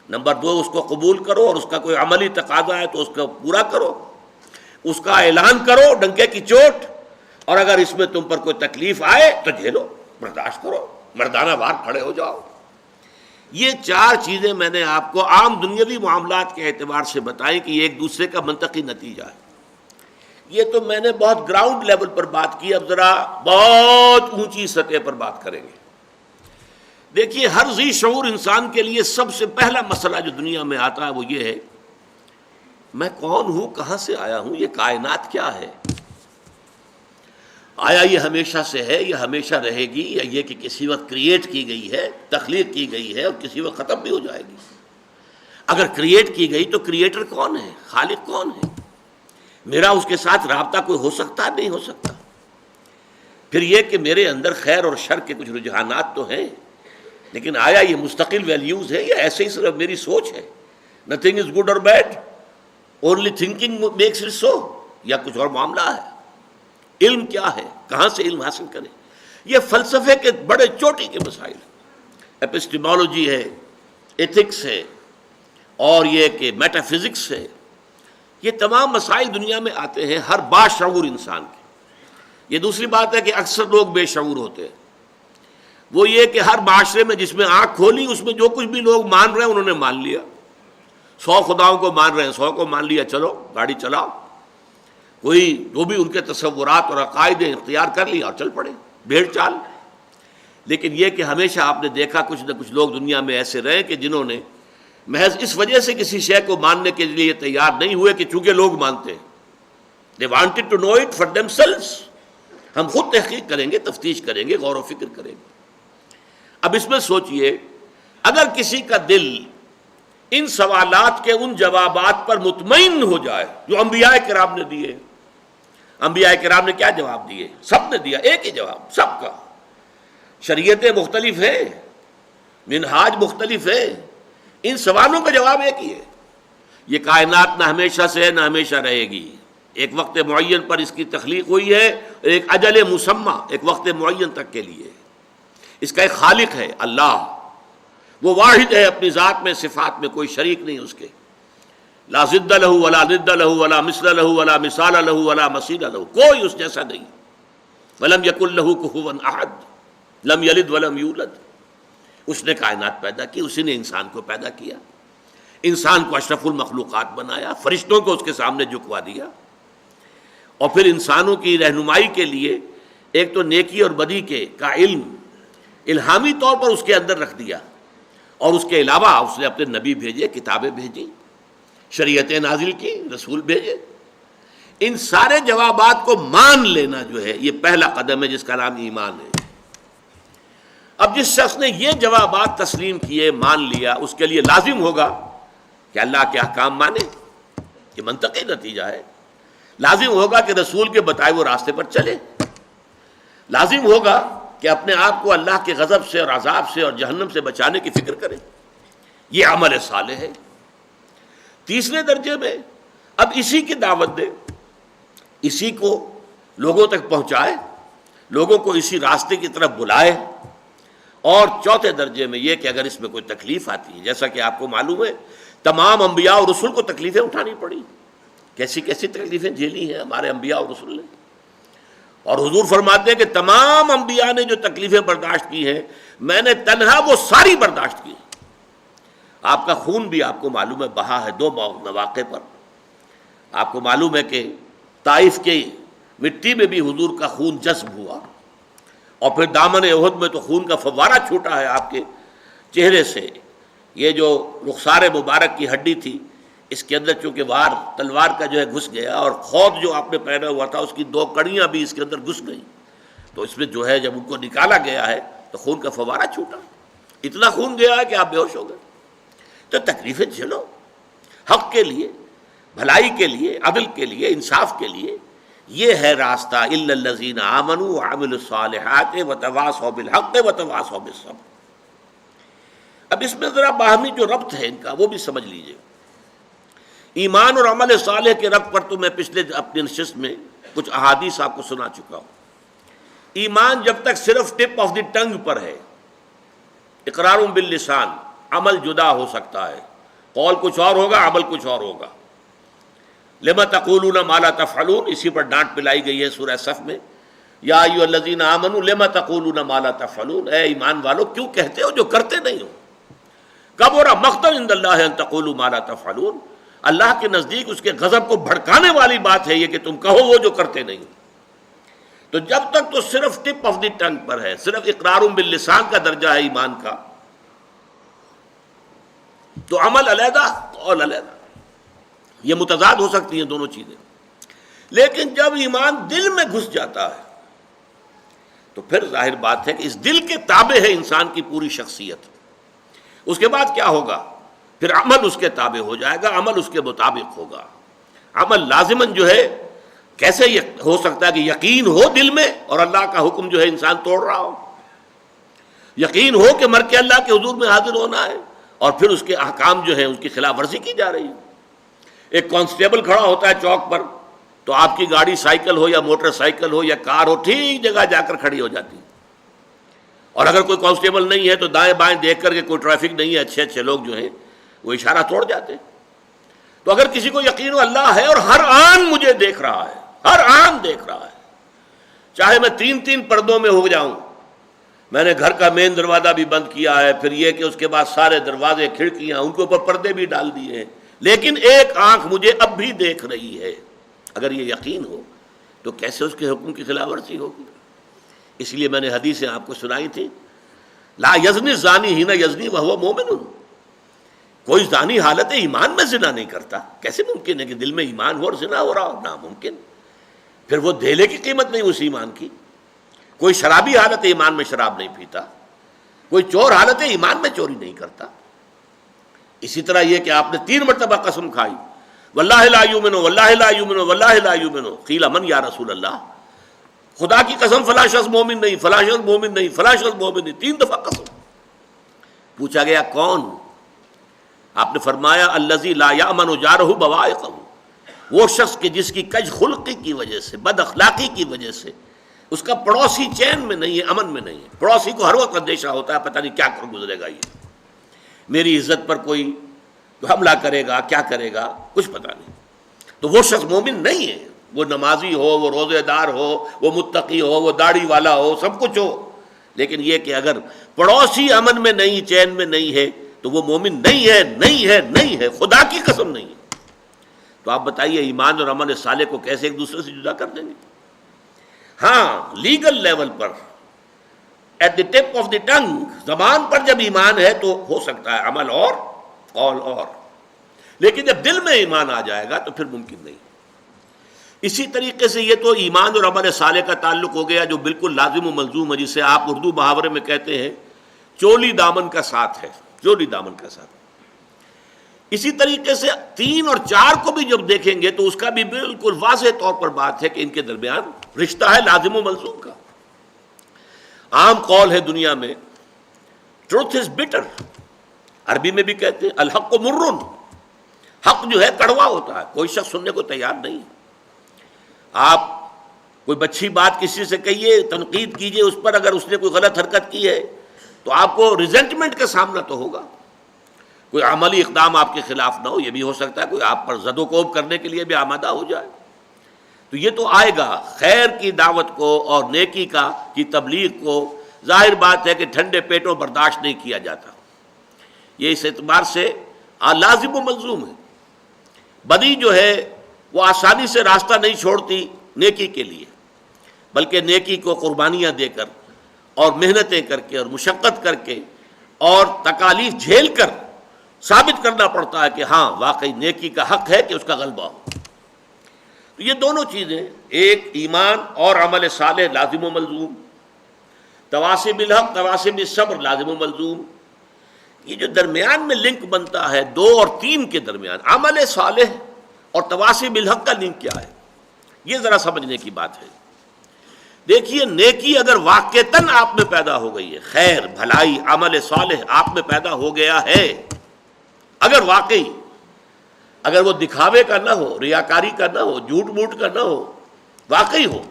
نمبر 2، اس کو قبول کرو، اور اس کا کوئی عملی تقاضا ہے تو اس کو پورا کرو، اس کا اعلان کرو ڈنکے کی چوٹ، اور اگر اس میں تم پر کوئی تکلیف آئے تو جھیلو، برداشت کرو، مردانہ وار کھڑے ہو جاؤ۔ یہ 4 چیزیں میں نے آپ کو عام دنیاوی معاملات کے اعتبار سے بتائی کہ یہ ایک دوسرے کا منطقی نتیجہ ہے۔ یہ تو میں نے بہت گراؤنڈ لیول پر بات کی، اب ذرا بہت اونچی سطح پر بات کریں گے۔ دیکھیے، ہر ذی شعور انسان کے لیے سب سے پہلا مسئلہ جو دنیا میں آتا ہے وہ یہ ہے، میں کون ہوں، کہاں سے آیا ہوں، یہ کائنات کیا ہے؟ آیا یہ ہمیشہ سے ہے، یہ ہمیشہ رہے گی، یا یہ کہ کسی وقت کریٹ کی گئی ہے، تخلیق کی گئی ہے اور کسی وقت ختم بھی ہو جائے گی؟ اگر کریٹ کی گئی تو کریٹر کون ہے، خالق کون ہے؟ میرا اس کے ساتھ رابطہ کوئی ہو سکتا ہے؟ نہیں ہو سکتا۔ پھر یہ کہ میرے اندر خیر اور شر کے کچھ رجحانات تو ہیں، لیکن آیا یہ مستقل ویلیوز ہے یا ایسے ہی صرف میری سوچ ہے؟ نتھنگ از گڈ اور bad, only thinking makes it so, یا کچھ اور معاملہ ہے؟ علم کیا ہے، کہاں سے علم حاصل کریں؟ یہ فلسفے کے بڑے چوٹی کے مسائل ہیں۔ ایپسٹیمولوجی ہے، ایتھکس ہے، اور یہ کہ میٹا فزکس ہے۔ یہ تمام مسائل دنیا میں آتے ہیں ہر باشعور انسان کے۔ یہ دوسری بات ہے کہ اکثر لوگ بے شعور ہوتے ہیں۔ وہ یہ کہ ہر معاشرے میں جس میں آنکھ کھولی اس میں جو کچھ بھی لوگ مان رہے ہیں انہوں نے مان لیا۔ 100 خداؤں کو مان رہے ہیں، 100 کو مان لیا، چلو گاڑی چلاؤ۔ کوئی جو بھی ان کے تصورات اور عقائد اختیار کر لیا اور چل پڑے، بھیڑ چال۔ لیکن یہ کہ ہمیشہ آپ نے دیکھا کچھ نہ کچھ لوگ دنیا میں ایسے رہے کہ جنہوں نے محض اس وجہ سے کسی شے کو ماننے کے لیے تیار نہیں ہوئے کہ چونکہ لوگ مانتے ہیں۔ They wanted to know it for themselves۔ ہم خود تحقیق کریں گے، تفتیش کریں گے، غور و فکر کریں گے۔ اب اس میں سوچئے، اگر کسی کا دل ان سوالات کے ان جوابات پر مطمئن ہو جائے جو انبیاء کرام نے دیے۔ انبیاء کرام نے کیا جواب دیے؟ سب نے دیا ایک ہی جواب، سب کا۔ شریعتیں مختلف ہیں، منہاج مختلف ہے، ان سوالوں کا جواب ایک ہی ہے۔ یہ کائنات نہ ہمیشہ سے ہے نہ ہمیشہ رہے گی، ایک وقت معین پر اس کی تخلیق ہوئی ہے، ایک اجل مسمى، ایک وقت معین تک کے لیے۔ اس کا ایک خالق ہے اللہ، وہ واحد ہے اپنی ذات میں، صفات میں کوئی شریک نہیں اس کے۔ لا ضد لہ ولا ند لہ ولا مثل لہ ولا مثال لہ ولا مثیل لہ، کوئی اس جیسا نہیں۔ ولم یکن لہ کفوا احد، لم یلد ولم یولد۔ اس نے کائنات پیدا کی، اسی نے انسان کو پیدا کیا، انسان کو اشرف المخلوقات بنایا، فرشتوں کو اس کے سامنے جھکوا دیا، اور پھر انسانوں کی رہنمائی کے لیے ایک تو نیکی اور بدی کے کا علم الہامی طور پر اس کے اندر رکھ دیا، اور اس کے علاوہ اس نے اپنے نبی بھیجے، کتابیں بھیجی، شریعتیں نازل کی، رسول بھیجے۔ ان سارے جوابات کو مان لینا جو ہے یہ پہلا قدم ہے جس کا نام ایمان ہے۔ اب جس شخص نے یہ جوابات تسلیم کیے، مان لیا، اس کے لیے لازم ہوگا کہ اللہ کے احکام مانے، یہ منطقی نتیجہ ہے۔ لازم ہوگا کہ رسول کے بتائے ہوئے راستے پر چلے، لازم ہوگا کہ اپنے آپ کو اللہ کے غضب سے اور عذاب سے اور جہنم سے بچانے کی فکر کرے، یہ عمل صالح ہے۔ تیسرے درجے میں اب اسی کی دعوت دے، اسی کو لوگوں تک پہنچائے، لوگوں کو اسی راستے کی طرف بلائے۔ اور چوتھے درجے میں یہ کہ اگر اس میں کوئی تکلیف آتی ہے، جیسا کہ آپ کو معلوم ہے تمام انبیاء اور رسول کو تکلیفیں اٹھانی پڑی، کیسی کیسی تکلیفیں جھیلی ہیں ہمارے انبیاء اور رسول نے۔ اور حضور فرماتے ہیں کہ تمام انبیاء نے جو تکلیفیں برداشت کی ہیں، میں نے تنہا وہ ساری برداشت کی۔ آپ کا خون بھی آپ کو معلوم ہے بہا ہے 2 مواقع پر۔ آپ کو معلوم ہے کہ طائف کی مٹی میں بھی حضور کا خون جذب ہوا، اور پھر دامن احد میں تو خون کا فوارہ چھوٹا ہے آپ کے چہرے سے۔ یہ جو رخسار مبارک کی ہڈی تھی، اس کے اندر چونکہ وار تلوار کا جو ہے گھس گیا، اور خود جو آپ نے پہنا ہوا تھا اس کی 2 کڑیاں بھی اس کے اندر گھس گئیں، تو اس میں جو ہے جب ان کو نکالا گیا ہے تو خون کا فوارہ چھوٹا، اتنا خون گیا ہے کہ آپ بے ہوش ہو گئے۔ تو تکلیفیں جھیلو، حق کے لیے، بھلائی کے لیے، عدل کے لیے، انصاف کے لیے، یہ ہے راستہ، الا الذین آمنوا وعملوا الصالحات وتواصوا بالحق وتواصوا بالصبر۔ اب اس میں ذرا باہمی جو ربط ہے ان کا وہ بھی سمجھ لیجئے۔ ایمان اور عمل صالح کے ربط پر تو میں پچھلے اپنی نشست میں کچھ احادیث آپ کو سنا چکا ہوں۔ ایمان جب تک صرف ٹپ آف دی ٹنگ پر ہے، اقرار باللسان، عمل جدا ہو سکتا ہے، قول کچھ اور ہوگا، عمل کچھ اور ہوگا۔ لما تقولون ما لا تفعلون، اسی پر ڈانٹ پلائی گئی ہے سورہ صف میں، یا ایھا الذین آمنوا لما تقولون ما لا تفعلون، اے ایمان والو کیوں کہتے ہو جو کرتے نہیں ہو۔ کبر مقتا عند اللہ ان تقولوا ما لا تفعلون، اللہ کے نزدیک اس کے غضب کو بھڑکانے والی بات ہے یہ کہ تم کہو وہ جو کرتے نہیں ہو۔ تو جب تک تو صرف ٹپ آف دی ٹنگ پر ہے، صرف اقرار باللسان کا درجہ ہے ایمان کا، تو عمل علیحدہ قول علیحدہ، یہ متضاد ہو سکتی ہیں دونوں چیزیں۔ لیکن جب ایمان دل میں گھس جاتا ہے تو پھر ظاہر بات ہے کہ اس دل کے تابع ہے انسان کی پوری شخصیت۔ اس کے بعد کیا ہوگا؟ پھر عمل اس کے تابع ہو جائے گا، عمل اس کے مطابق ہوگا۔ عمل لازماً جو ہے، کیسے ہو سکتا ہے کہ یقین ہو دل میں اور اللہ کا حکم جو ہے انسان توڑ رہا ہو؟ یقین ہو کہ مر کے اللہ کے حضور میں حاضر ہونا ہے اور پھر اس کے احکام جو ہیں اس کی خلاف ورزی کی جا رہی ہے۔ ایک کانسٹیبل کھڑا ہوتا ہے چوک پر، تو آپ کی گاڑی سائیکل ہو یا موٹر سائیکل ہو یا کار ہو، ٹھیک جگہ جا کر کھڑی ہو جاتی ہے۔ اور اگر کوئی کانسٹیبل نہیں ہے تو دائیں بائیں دیکھ کر کے کوئی ٹریفک نہیں ہے، اچھے اچھے لوگ جو ہیں وہ اشارہ توڑ جاتے ہیں۔ تو اگر کسی کو یقین ہو اللہ ہے اور ہر آن مجھے دیکھ رہا ہے، ہر آن دیکھ رہا ہے، چاہے میں 3 پردوں میں ہو جاؤں، میں نے گھر کا مین دروازہ بھی بند کیا ہے، پھر یہ کہ اس کے بعد سارے دروازے کھڑکیاں ان کے اوپر پردے بھی ڈال دیے ہیں، لیکن ایک آنکھ مجھے اب بھی دیکھ رہی ہے، اگر یہ یقین ہو تو کیسے اس کے حکم کی خلاف ورزی ہوگی؟ اس لیے میں نے حدیثیں آپ کو سنائی تھی، لا یزنی الزانی حین یزنی وہو مومن، کوئی زانی حالت ایمان میں زنا نہیں کرتا۔ کیسے ممکن ہے کہ دل میں ایمان ہو اور زنا ہو رہا ہو؟ ناممکن۔ پھر وہ دھیلے کی قیمت نہیں اس ایمان کی۔ کوئی شرابی حالت ایمان میں شراب نہیں پیتا، کوئی چور حالت ایمان میں چوری نہیں کرتا۔ اسی طرح یہ کہ آپ نے 3 مرتبہ قسم کھائی، واللہ لا یؤمن واللہ لا یؤمن واللہ لا یؤمن، قیل من یا رسول اللہ، خدا کی قسم فلاں شخص مومن نہیں، فلاں شخص مومن نہیں، فلاں شخص مومن نہیں، 3 دفعہ قسم۔ پوچھا گیا کون؟ آپ نے فرمایا الذی لا یأمن جارہ بوائقہ، وہ شخص کہ جس کی کج خلقی کی وجہ سے، بد اخلاقی کی وجہ سے اس کا پڑوسی چین میں نہیں ہے، امن میں نہیں ہے۔ پڑوسی کو ہر وقت اندیشہ ہوتا ہے پتہ نہیں کیا کر گزرے گا، یہ میری عزت پر کوئی حملہ کرے گا، کیا کرے گا، کچھ پتہ نہیں۔ تو وہ شخص مومن نہیں ہے، وہ نمازی ہو، وہ روزے دار ہو، وہ متقی ہو، وہ داڑھی والا ہو، سب کچھ ہو، لیکن یہ کہ اگر پڑوسی امن میں نہیں، چین میں نہیں ہے تو وہ مومن نہیں ہے، نہیں ہے، نہیں ہے، خدا کی قسم نہیں ہے۔ تو آپ بتائیے ایمان اور عمل صالح کو کیسے ایک دوسرے سے جدا کر دیں گے؟ ہاں، لیگل لیول پر، at the tip of the tongue, زبان پر جب ایمان ہے تو ہو سکتا ہے عمل اور قول اور، لیکن جب دل میں ایمان آ جائے گا تو پھر ممکن نہیں۔ اسی طریقے سے یہ تو ایمان اور عمل صالح کا تعلق ہو گیا جو بالکل لازم و ملزوم ہے، جسے آپ اردو محاورے میں کہتے ہیں چولی دامن کا ساتھ ہے، چولی دامن کا ساتھ۔ اسی طریقے سے 3 اور 4 کو بھی جب دیکھیں گے تو اس کا بھی بالکل واضح طور پر بات ہے کہ ان کے درمیان رشتہ ہے لازم و ملزوم کا۔ عام قول ہے دنیا میں ٹروتھ از بٹر، عربی میں بھی کہتے ہیں الحق مرن، حق جو ہے کڑوا ہوتا ہے، کوئی شخص سننے کو تیار نہیں۔ آپ کوئی اچھی بات کسی سے کہیے، تنقید کیجئے اس پر، اگر اس نے کوئی غلط حرکت کی ہے تو آپ کو ریزنٹمنٹ کا سامنا تو ہوگا، کوئی عملی اقدام آپ کے خلاف نہ ہو، یہ بھی ہو سکتا ہے کوئی آپ پر زد و کوب کرنے کے لیے بھی آمادہ ہو جائے، تو یہ تو آئے گا۔ خیر کی دعوت کو اور نیکی کی تبلیغ کو ظاہر بات ہے کہ ٹھنڈے پیٹوں برداشت نہیں کیا جاتا، یہ اس اعتبار سے لازم و ملزوم ہے۔ بدی جو ہے وہ آسانی سے راستہ نہیں چھوڑتی نیکی کے لیے، بلکہ نیکی کو قربانیاں دے کر اور محنتیں کر کے اور مشقت کر کے اور تکالیف جھیل کر ثابت کرنا پڑتا ہے کہ ہاں واقعی نیکی کا حق ہے کہ اس کا غلبہ ہو۔ تو یہ دونوں چیزیں، ایک ایمان اور عمل صالح لازم و ملزوم، تواصی بالحق تواصی بالصبر لازم و ملزوم، یہ جو درمیان میں لنک بنتا ہے 2 اور 3 کے درمیان، عمل صالح اور تواصی بالحق کا لنک کیا ہے؟ یہ ذرا سمجھنے کی بات ہے۔ دیکھیے نیکی اگر واقعتاً آپ میں پیدا ہو گئی ہے، خیر بھلائی عمل صالح آپ میں پیدا ہو گیا ہے، اگر واقعی، اگر وہ دکھاوے کا نہ ہو، ریاکاری کا نہ ہو، جھوٹ موٹ کا نہ ہو، واقعی ہو،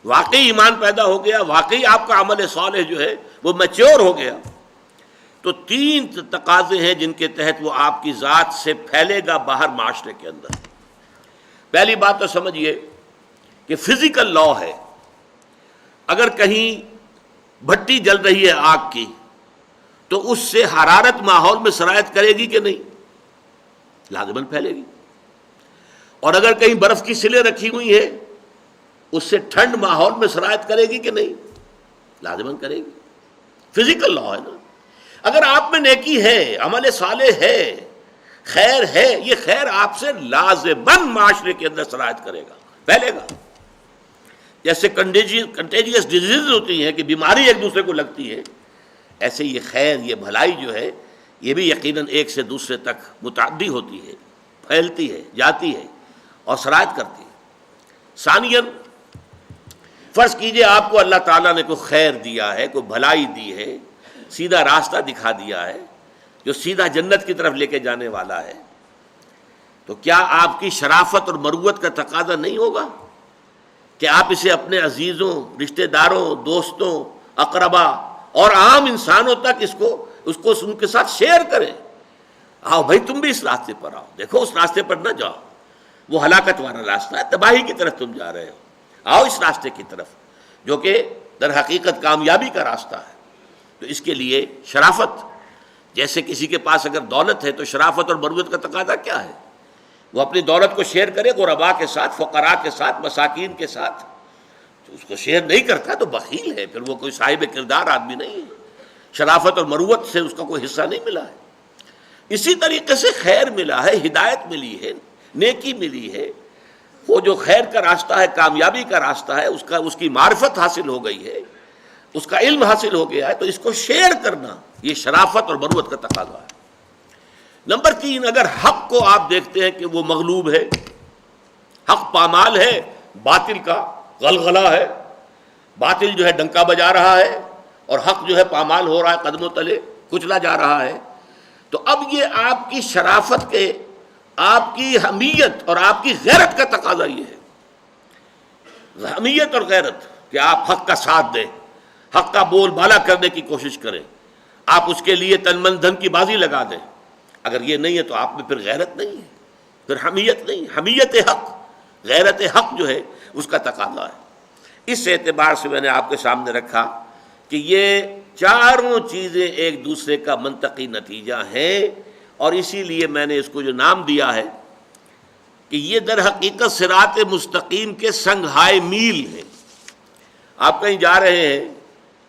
واقعی ایمان پیدا ہو گیا، واقعی آپ کا عمل صالح جو ہے وہ میچور ہو گیا، تو تین تقاضے ہیں جن کے تحت وہ آپ کی ذات سے پھیلے گا باہر معاشرے کے اندر۔ پہلی بات تو سمجھیے کہ فزیکل لا ہے، اگر کہیں بھٹی جل رہی ہے آگ کی تو اس سے حرارت ماحول میں سرایت کرے گی کہ نہیں؟ لازماً پھیلے گی۔ اور اگر کہیں برف کی سلیں رکھی ہوئی ہیں اس سے ٹھنڈ ماحول میں سرایت کرے گی کہ نہیں؟ لازماً کرے گی، فزیکل لا ہے نا۔ اگر آپ میں نیکی ہے، عمل صالح ہے، خیر ہے، یہ خیر آپ سے لازماً معاشرے کے اندر سرایت کرے گا، پھیلے گا۔ جیسے کنٹیجیس ڈیزیز ہوتی ہیں کہ بیماری ایک دوسرے کو لگتی ہے، ایسے یہ خیر، یہ بھلائی جو ہے یہ بھی یقیناً ایک سے دوسرے تک متعدی ہوتی ہے، پھیلتی ہے، جاتی ہے اور سرایت کرتی ہے۔ ثانیاً فرض کیجئے آپ کو اللہ تعالیٰ نے کوئی خیر دیا ہے، کوئی بھلائی دی ہے، سیدھا راستہ دکھا دیا ہے جو سیدھا جنت کی طرف لے کے جانے والا ہے، تو کیا آپ کی شرافت اور مروت کا تقاضا نہیں ہوگا کہ آپ اسے اپنے عزیزوں، رشتہ داروں، دوستوں، اقربا اور عام انسانوں تک اس کو ان کے ساتھ شیئر کریں؟ آؤ بھائی تم بھی اس راستے پر آؤ، دیکھو اس راستے پر نہ جاؤ، وہ ہلاکت والا راستہ ہے، تباہی کی طرف تم جا رہے ہو، آؤ اس راستے کی طرف جو کہ در حقیقت کامیابی کا راستہ ہے۔ تو اس کے لیے شرافت، جیسے کسی کے پاس اگر دولت ہے تو شرافت اور مروت کا تقاضا کیا ہے؟ وہ اپنی دولت کو شیئر کرے غرباء کے ساتھ، فقراء کے ساتھ، مساکین کے ساتھ۔ تو اس کو شیئر نہیں کرتا تو بخیل ہے، پھر وہ کوئی صاحب کردار آدمی نہیں ہے، شرافت اور مروت سے اس کا کوئی حصہ نہیں ملا ہے۔ اسی طریقے سے خیر ملا ہے، ہدایت ملی ہے، نیکی ملی ہے، وہ جو خیر کا راستہ ہے، کامیابی کا راستہ ہے، اس کی معرفت حاصل ہو گئی ہے، اس کا علم حاصل ہو گیا ہے، تو اس کو شیئر کرنا یہ شرافت اور مروت کا تقاضا ہے۔ نمبر 3، اگر حق کو آپ دیکھتے ہیں کہ وہ مغلوب ہے، حق پامال ہے، باطل کا غلغلہ ہے، باطل جو ہے ڈنکا بجا رہا ہے اور حق جو ہے پامال ہو رہا ہے، قدموں تلے کچلا جا رہا ہے، تو اب یہ آپ کی شرافت کے، آپ کی حمیت اور آپ کی غیرت کا تقاضا یہ ہے، حمیت اور غیرت، کہ آپ حق کا ساتھ دیں، حق کا بول بالا کرنے کی کوشش کریں، آپ اس کے لیے تن من دھن کی بازی لگا دیں۔ اگر یہ نہیں ہے تو آپ میں پھر غیرت نہیں ہے، پھر حمیت نہیں، حمیت حق، غیرت حق جو ہے اس کا تقاضا ہے۔ اس اعتبار سے میں نے آپ کے سامنے رکھا کہ یہ چاروں چیزیں ایک دوسرے کا منطقی نتیجہ ہیں، اور اسی لیے میں نے اس کو جو نام دیا ہے کہ یہ در حقیقت صراط مستقیم کے سنگھائے میل ہیں۔ آپ کہیں جا رہے ہیں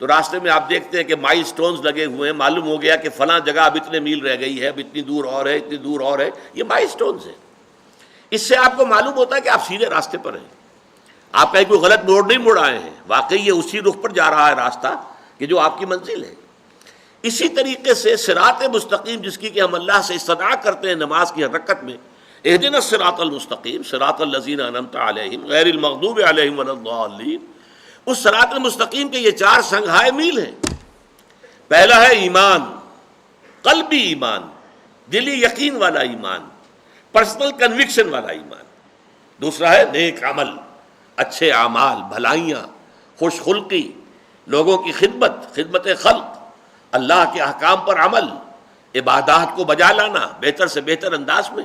تو راستے میں آپ دیکھتے ہیں کہ مائل سٹونز لگے ہوئے ہیں، معلوم ہو گیا کہ فلاں جگہ اب اتنے میل رہ گئی ہے، اب اتنی دور اور ہے، اتنی دور اور ہے، یہ مائل سٹونز ہیں۔ اس سے آپ کو معلوم ہوتا ہے کہ آپ سیدھے راستے پر ہیں، آپ کہیں کوئی غلط موڑ نہیں مڑ آئے ہیں، واقعی یہ اسی رخ پر جا رہا ہے راستہ کہ جو آپ کی منزل ہے۔ اسی طریقے سے صراط مستقیم جس کی کہ ہم اللہ سے استدعا کرتے ہیں نماز کی ہر رکعت میں، اہدنا الصراط المستقیم صراط الذین انعمت علیہم غیر المغضوب علیہم ولا الضالین، اس صراط المستقیم کے یہ 4 سنگھائے میل ہیں۔ پہلا ہے ایمان، قلبی ایمان، دلی یقین والا ایمان، پرسنل کنوکشن والا ایمان۔ دوسرا ہے نیک عمل، اچھے اعمال، بھلائیاں، خوش خلقی، لوگوں کی خدمت خلق، اللہ کے احکام پر عمل، عبادات کو بجا لانا بہتر سے بہتر انداز میں،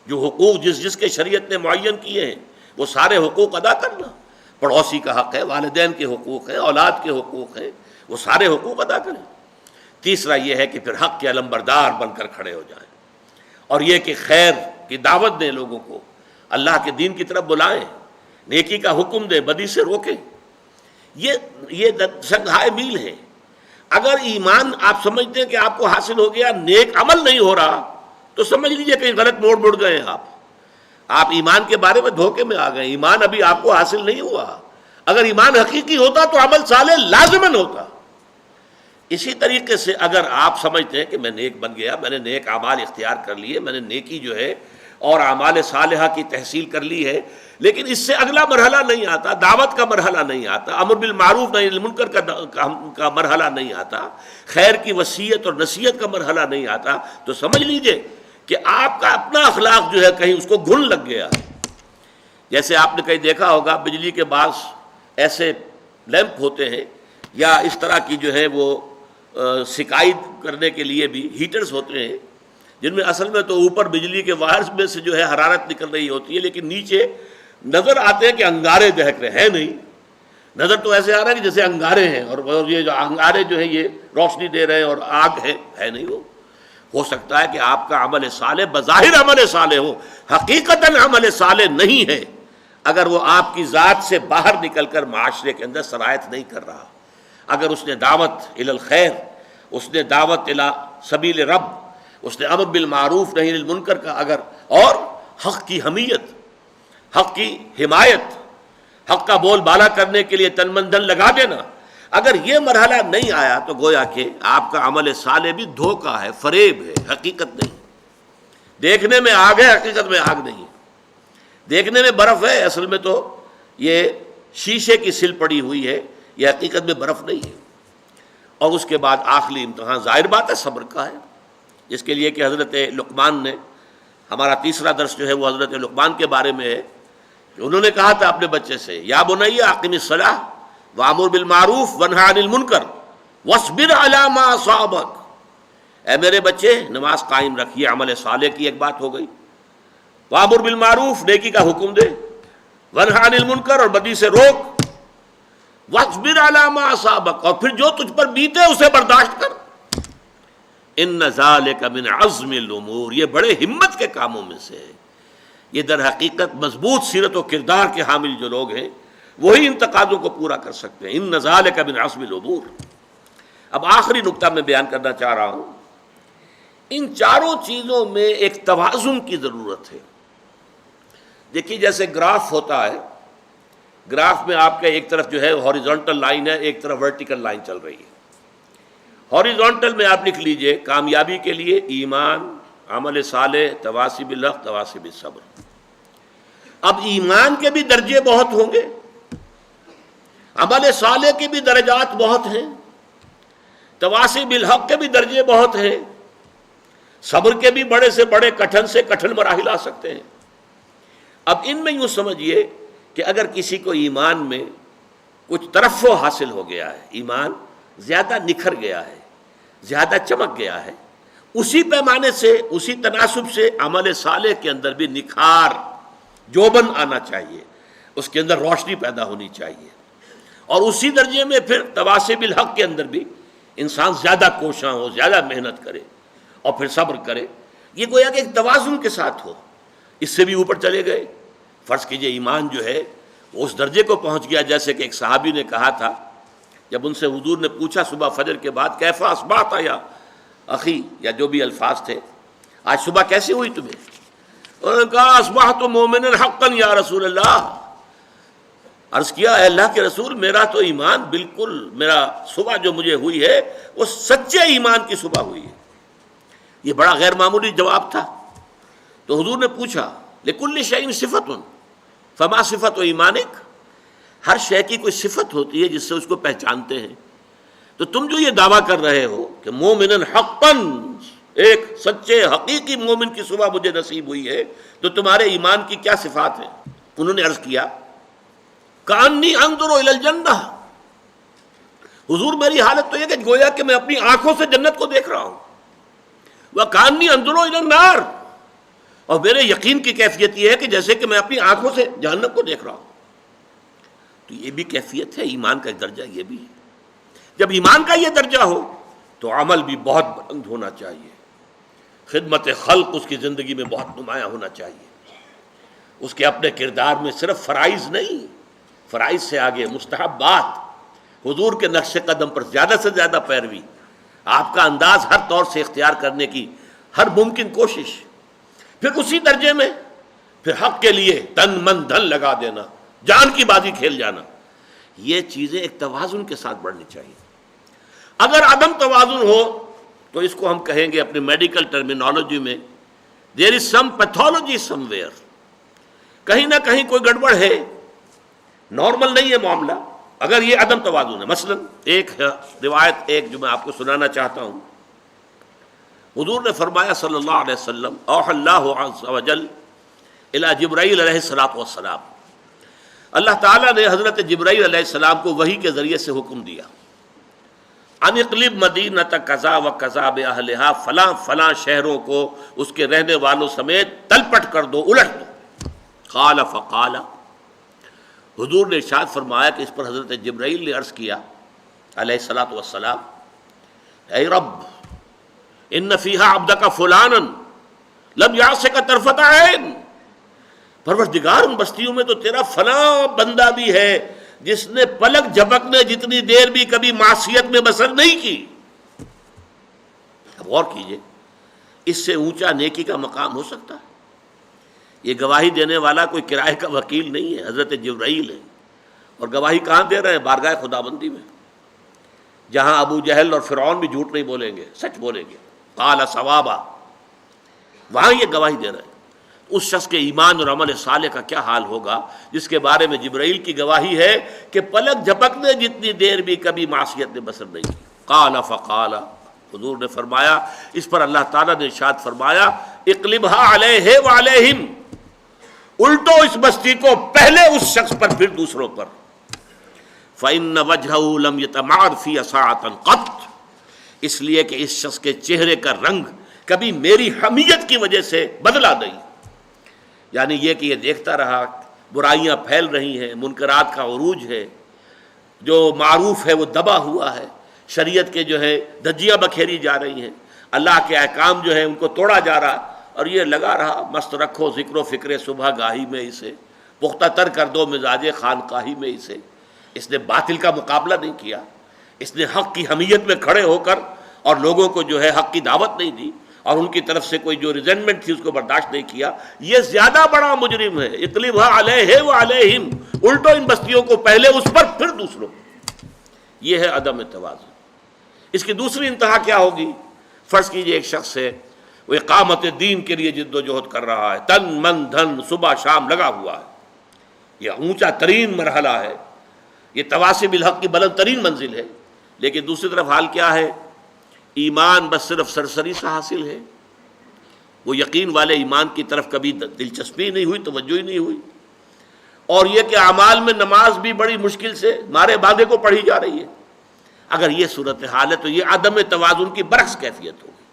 جو حقوق جس کے شریعت نے معین کیے ہیں وہ سارے حقوق ادا کرنا، پڑوسی کا حق ہے، والدین کے حقوق ہیں، اولاد کے حقوق ہیں، وہ سارے حقوق ادا کریں۔ تیسرا یہ ہے کہ پھر حق کے علمبردار بن کر کھڑے ہو جائیں، اور یہ کہ خیر کی دعوت دیں، لوگوں کو اللہ کے دین کی طرف بلائیں، نیکی کا حکم دیں، بدی سے روکیں۔ یہ سنگھائے میل ہیں۔ اگر ایمان آپ سمجھتے ہیں کہ آپ کو حاصل ہو گیا، نیک عمل نہیں ہو رہا، تو سمجھ لیجئے کہ غلط موڑ مڑ گئے ہیں آپ ایمان کے بارے میں دھوکے میں آ گئے، ایمان ابھی آپ کو حاصل نہیں ہوا۔ اگر ایمان حقیقی ہوتا تو عمل صالح لازماً ہوتا۔ اسی طریقے سے اگر آپ سمجھتے ہیں کہ میں نیک بن گیا، میں نے نیک اعمال اختیار کر لیے، میں نے نیکی جو ہے اور اعمال صالحہ کی تحصیل کر لی ہے، لیکن اس سے اگلا مرحلہ نہیں آتا، دعوت کا مرحلہ نہیں آتا، امر بالمعروف نہی عن المنکر کا مرحلہ نہیں آتا، خیر کی وصیت اور نصیحت کا مرحلہ نہیں آتا، تو سمجھ لیجئے کہ آپ کا اپنا اخلاق جو ہے کہیں اس کو گھن لگ گیا۔ جیسے آپ نے کہیں دیکھا ہوگا بجلی کے بعض ایسے لیمپ ہوتے ہیں یا اس طرح کی جو ہے وہ سکائی کرنے کے لیے بھی ہیٹرز ہوتے ہیں، جن میں اصل میں تو اوپر بجلی کے وائرز میں سے جو ہے حرارت نکل رہی ہوتی ہے، لیکن نیچے نظر آتے ہیں کہ انگارے دہک رہے ہیں، نہیں، نظر تو ایسے آ رہا ہے کہ جیسے انگارے ہیں، اور یہ جو انگارے جو ہیں یہ روشنی دے رہے ہیں اور آگ ہے نہیں وہ۔ ہو سکتا ہے کہ آپ کا عمل صالح بظاہر عمل صالح ہو، حقیقتاً عمل صالح نہیں ہے، اگر وہ آپ کی ذات سے باہر نکل کر معاشرے کے اندر سرایت نہیں کر رہا۔ اگر اس نے دعوت الی الخیر، اس نے دعوت الی سبیل رب، اس نے امر بالمعروف نہی عن المنکر کا اگر، اور حق کی حمیت، حق کی حمایت، حق کا بول بالا کرنے کے لیے تن من دھن لگا دینا، اگر یہ مرحلہ نہیں آیا تو گویا کہ آپ کا عمل صالح بھی دھوکہ ہے، فریب ہے، حقیقت نہیں۔ دیکھنے میں آگ ہے، حقیقت میں آگ نہیں۔ دیکھنے میں برف ہے، اصل میں تو یہ شیشے کی سل پڑی ہوئی ہے، یہ حقیقت میں برف نہیں ہے۔ اور اس کے بعد آخری امتحان ظاہر بات ہے صبر کا ہے، جس کے لیے کہ حضرت لقمان نے، ہمارا تیسرا درس جو ہے وہ حضرت لقمان کے بارے میں ہے، انہوں نے کہا تھا اپنے بچے سے، یا بنی اقم الصلاۃ وامر بالمعروف وانہی عن المنکر واصبر علی ما اصابک، اے میرے بچے نماز قائم رکھیے، عمل صالح کی ایک بات ہو گئی، وامر بالمعروف نیکی کا حکم دے، وانہی عن المنکر اور بدی سے روک، واصبر علی ما اصابک اور پھر جو تجھ پر بیتے اسے برداشت کر، ان ذالک من عزم الامور، یہ بڑے ہمت کے کاموں میں سے ہے۔ یہ در حقیقت مضبوط سیرت و کردار کے حامل جو لوگ ہیں وہی ان تقاضوں کو پورا کر سکتے ہیں، ان ذالک من عزم الامور۔ اب آخری نقطہ میں بیان کرنا چاہ رہا ہوں، ان چاروں چیزوں میں ایک توازن کی ضرورت ہے۔ دیکھیے جیسے گراف ہوتا ہے، گراف میں آپ کا ایک طرف جو ہے ہاریزونٹل لائن ہے، ایک طرف ورٹیکل لائن چل رہی ہے۔ ہاریزونٹل میں آپ لکھ لیجئے کامیابی کے لیے ایمان، عمل صالح، تواصی بالحق، تواصی بالصبر۔ اب ایمان کے بھی درجے بہت ہوں گے، عمل صالح کے بھی درجات بہت ہیں، تواصی بالحق کے بھی درجے بہت ہیں، صبر کے بھی بڑے سے بڑے کٹھن سے کٹھن مراحل آ سکتے ہیں۔ اب ان میں یوں سمجھیے کہ اگر کسی کو ایمان میں کچھ ترفع حاصل ہو گیا ہے، ایمان زیادہ نکھر گیا ہے، زیادہ چمک گیا ہے، اسی پیمانے سے، اسی تناسب سے عمل صالح کے اندر بھی نکھار، جوبن آنا چاہیے، اس کے اندر روشنی پیدا ہونی چاہیے، اور اسی درجے میں پھر تواصی بالحق کے اندر بھی انسان زیادہ کوشاں ہو، زیادہ محنت کرے اور پھر صبر کرے۔ یہ گویا کہ ایک توازن کے ساتھ ہو۔ اس سے بھی اوپر چلے گئے، فرض کیجئے ایمان جو ہے وہ اس درجے کو پہنچ گیا، جیسے کہ ایک صحابی نے کہا تھا جب ان سے حضور نے پوچھا صبح فجر کے بعد، کیف اصبحت یا اخی، یا جو بھی الفاظ تھے، آج صبح کیسے ہوئی تمہیں؟ انہوں نے کہا اصبحت مومنا حقا یا رسول اللہ، عرض کیا اے اللہ کے رسول میرا تو ایمان بالکل، میرا صبح جو مجھے ہوئی ہے وہ سچے ایمان کی صبح ہوئی ہے۔ یہ بڑا غیر معمولی جواب تھا۔ تو حضور نے پوچھا لکل شیء صفۃ فما صفۃ ایمانک، ہر شے کی کوئی صفت ہوتی ہے جس سے اس کو پہچانتے ہیں، تو تم جو یہ دعویٰ کر رہے ہو کہ مومن حقا، ایک سچے حقیقی مومن کی صبح مجھے نصیب ہوئی ہے، تو تمہارے ایمان کی کیا صفات ہیں؟ انہوں نے عرض کیا کانی انظر الی الجنہ، حضور میری حالت تو یہ کہ گویا کہ میں اپنی آنکھوں سے جنت کو دیکھ رہا ہوں، وکانی انظر الی النار، اور میرے یقین کی کیفیت یہ ہے کہ جیسے کہ میں اپنی آنکھوں سے جہنم کو دیکھ رہا ہوں۔ تو یہ بھی کیفیت ہے، ایمان کا ایک درجہ یہ بھی ہے۔ جب ایمان کا یہ درجہ ہو تو عمل بھی بہت بلند ہونا چاہیے، خدمت خلق اس کی زندگی میں بہت نمایاں ہونا چاہیے، اس کے اپنے کردار میں صرف فرائض نہیں، فرائض سے آگے مستحبات، حضور کے نقش قدم پر زیادہ سے زیادہ پیروی، آپ کا انداز ہر طور سے اختیار کرنے کی ہر ممکن کوشش، پھر اسی درجے میں پھر حق کے لیے تن من دھن لگا دینا، جان کی بازی کھیل جانا، یہ چیزیں ایک توازن کے ساتھ بڑھنی چاہیے۔ اگر عدم توازن ہو تو اس کو ہم کہیں گے اپنے میڈیکل ٹرمینالوجی میں دیر از سم پیتھولوجی سم ویئر، کہیں نہ کہیں کوئی گڑبڑ ہے، نارمل نہیں ہے معاملہ اگر یہ عدم توازن ہے۔ مثلا ایک روایت جو میں آپ کو سنانا چاہتا ہوں، حضور نے فرمایا صلی اللہ علیہ وسلم، اوحى اللہ عز وجل الی جبرائیل علیہ الصلوۃ والسلام، اللہ تعالیٰ نے حضرت جبرائیل علیہ السلام کو وحی کے ذریعے سے حکم دیا، ان اقلب مدینۃ کذا و کذا باہلھا، فلاں فلاں شہروں کو اس کے رہنے والوں سمیت تلپٹ کر دو، الٹ دو۔ قال فقال، حضور نے ارشاد فرمایا کہ اس پر حضرت جبرائیل نے عرض کیا علیہ الصلوۃ والسلام، اے رب ان فیہا عبدک فلانا لم یعصک طرفۃ عین، پروردگار ان بستیوں میں تو تیرا فلاں بندہ بھی ہے جس نے پلک جھپکنے جتنی دیر بھی کبھی معصیت میں بسر نہیں کی۔ اب غور کیجئے، اس سے اونچا نیکی کا مقام ہو سکتا ہے؟ یہ گواہی دینے والا کوئی کرائے کا وکیل نہیں ہے، حضرت جبرائیل ہے، اور گواہی کہاں دے رہے ہیں؟ بارگاہ خداوندی میں، جہاں ابو جہل اور فرعون بھی جھوٹ نہیں بولیں گے، سچ بولیں گے، قال ثوابا، وہاں یہ گواہی دے رہے ہیں۔ اس شخص کے ایمان اور عمل صالح کا کیا حال ہوگا جس کے بارے میں جبرائیل کی گواہی ہے کہ پلک جھپکنے جتنی دیر بھی کبھی معصیت نے بسر نہیں کی۔ قال فقال، حضور نے فرمایا، اس پر اللہ تعالیٰ نے ارشاد فرمایا، اقلبها علیہ وعلیہم، الٹو اس بستی کو، پہلے اس شخص پر پھر دوسروں پر۔ فإن وجهه لم يتمعر في ساعة قط، اس لیے کہ اس شخص کے چہرے کا رنگ کبھی میری حمیت کی وجہ سے بدلا نہیں، یعنی یہ کہ یہ دیکھتا رہا برائیاں پھیل رہی ہیں، منکرات کا عروج ہے، جو معروف ہے وہ دبا ہوا ہے، شریعت کے جو ہے دھجیاں بکھیری جا رہی ہیں، اللہ کے احکام جو ہیں ان کو توڑا جا رہا، اور یہ لگا رہا مست رکھو ذکر و فکر صبح گاہی میں اسے، پختہ تر کر دو مزاج خانقاہی میں اسے۔ اس نے باطل کا مقابلہ نہیں کیا، اس نے حق کی حمیت میں کھڑے ہو کر اور لوگوں کو جو ہے حق کی دعوت نہیں دی، اور ان کی طرف سے کوئی جو ریزنمنٹ تھی اس کو برداشت نہیں کیا، یہ زیادہ بڑا مجرم ہے۔ اقلبها علیہ وعلیہم، الٹو ان بستیوں کو، پہلے اس پر پھر دوسروں پر۔ یہ ہے عدم توازن۔ اس کی دوسری انتہا کیا ہوگی؟ فرض کیجئے ایک شخص ہے، وہ اقامت دین کے لیے جد و جہد کر رہا ہے، تن من دھن صبح شام لگا ہوا ہے، یہ اونچا ترین مرحلہ ہے، یہ تواصی بالحق کی بلند ترین منزل ہے، لیکن دوسری طرف حال کیا ہے؟ ایمان بس صرف سرسری سا حاصل ہے، وہ یقین والے ایمان کی طرف کبھی دلچسپی نہیں ہوئی، توجہ ہی نہیں ہوئی، اور یہ کہ اعمال میں نماز بھی بڑی مشکل سے مارے باندھے کو پڑھی جا رہی ہے۔ اگر یہ صورتحال ہے تو یہ عدم توازن کی برعکس کیفیت ہوگی۔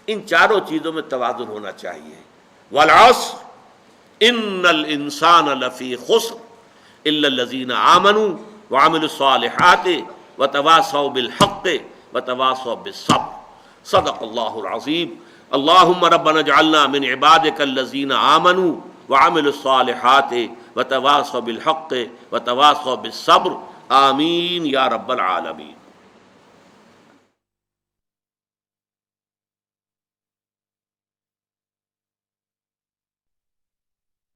ان چاروں چیزوں میں توازن ہونا چاہیے۔ والعصر ان الانسان لفی خسر الا الذین آمنوا وعملوا الصالحات وتواصوا بالحق وتواصوا بالصبر، صدق اللہ العظیم۔ اللہم ربنا اجعلنا من عبادک الذین آمنوا وعملوا الصالحات وتواصوا بالحق وتواصوا بالصبر، آمین یا رب العالمین۔